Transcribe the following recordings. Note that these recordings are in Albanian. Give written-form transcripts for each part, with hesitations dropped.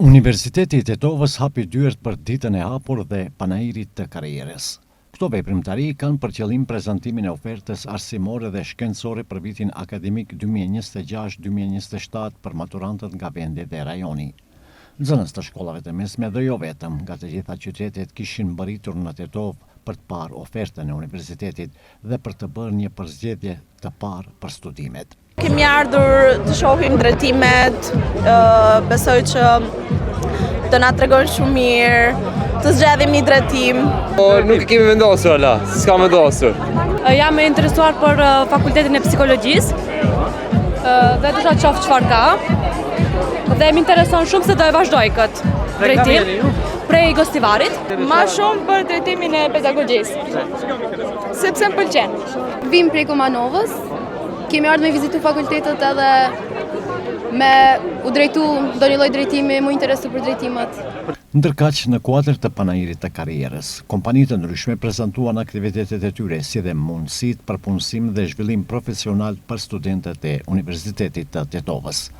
Universiteti i Tetovës hapi dyert për ditën e hapur dhe panairit të karrierës. Këto veprimtari kanë për qëllim prezantimin e ofertës arsimore dhe shkencore për vitin akademik 2026-2027 për maturantët nga vendet e rajoni. Nxënës të shkollave të mesme dhe jo vetëm nga të gjitha qytetet kishin mbërritur në Tetovë për të parë ofertën e universitetit dhe për të bërë një përzgjedhje të parë për studimet. Kemi ardhur të shohim drejtimet, besoj që do na tregojnë shumë mirë, të zgjedhim një drejtim. Nuk e kemi vendosur ala, s'ka vendosur. Jam e interesuar për fakultetin e psikologjisë dhe do të shoh çfarë ka. Dhe më intereson shumë se do e vazhdoj këtë drejtim prej Gostivarit. Ma shumë për drejtimin e pedagogjisë, sepse më pëlqen. Vim prej Komanovës, kemi ardhur me vizitu fakultetet edhe me u drejtu do një lloj drejtimi, mu interesu për drejtimet. Ndërkaq, në kuadër të panairit të karrierës, kompanitë të ndryshme prezantuan aktivitetet e tyre si dhe mundësitë për punësim dhe zhvillim profesional për studentët e Universitetit të Tetovës.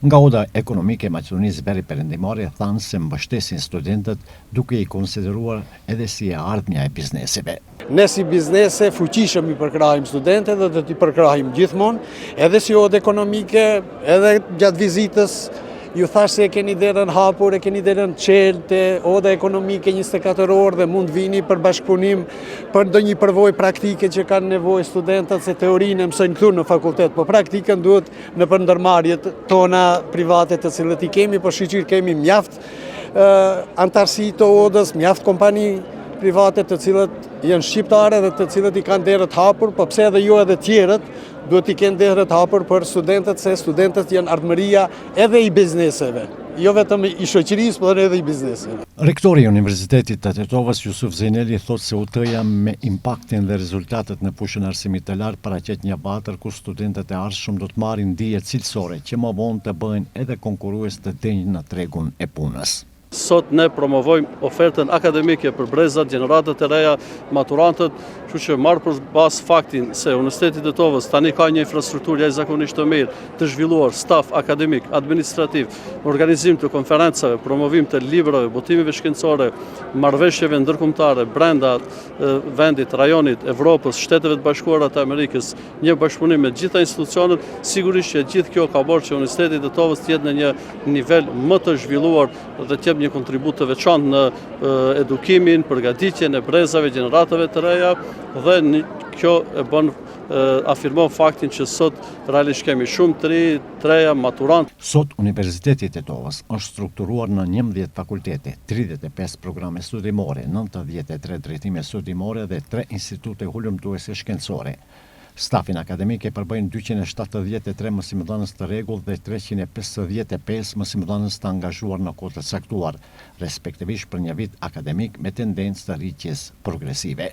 Nga oda ekonomike e Maqedonisë Veri Perëndimore thanë se mbështesin studentët duke i konsideruar edhe si e ardhmja e bizneseve. Ne si biznese fuqishëm i përkrahim studentët dhe do t'i përkrahim gjithmonë, edhe si odë ekonomike, edhe gjatë vizitës ju thash se e keni derën hapur, e keni derën qelte, oda ekonomike 24 orë dhe mund vini për bashkëpunim për ndonjë përvojë praktike që kanë nevojë studentët, se teorinë e mësojnë këtu në fakultet, po praktikën duhet në përndërmarrjet tona private të cilët i kemi, por shqyqyr kemi mjaft antarësi të odës, mjaft kompani private të cilët janë shqiptare dhe të cilët i kanë derët hapur, po pse edhe jo edhe tjerët, duhet i kenë derët hapur për studentët, se studentët janë ardhmëria edhe i bizneseve, jo vetëm i shoqërisë, por edhe i bizneseve. Rektori i Universitetit të Tetovës, Jusuf Zejneli, thotë se UT-ja me impaktin dhe rezultatet në fushën arsimit të lartë paraqet një vatër ku studentët e ardhshëm do të marrin dije cilësore që më vonë të bëhen edhe konkurrues të denjë në tregun e punës. Sot ne promovojmë ofertën akademike për brezat, gjeneratët e reja, maturantët, që që marrë për bas faktin se Universiteti i Tetovës tani ka një infrastrukturë jashtëzakonisht të mirë, të zhvilluar staf akademik, administrativ, organizim të konferencave, promovim të librave, botimive shkencore, marrëveshjeve ndërkombëtare brenda vendit, rajonit, Evropës, Shteteve të Bashkuara të Amerikës, një bashkëpunim me gjitha institucionet, sigurisht që gjithë kjo ka bërë që Universiteti i Tetovës të jetë në një nivel më të zhvilluar dhe të jep një kontribut të veçantë në edukimin, përgatitjen e brezave, gjeneratave të reja dhe kjo e bën afirmon faktin që sot realisht kemi shumë të reja maturant. Sot Universiteti i Tetovës është strukturuar në 11 fakultete, 35 programe studimore, 93 drejtime studimore dhe 3 institute hulumtuese shkencore. Stafin akademik e përbëjnë 273 mësimdhënës të rregull dhe 355 mësimdhënës të angazhuar në kohë të caktuar, respektivisht për një vit akademik me tendencë të rritjes progresive.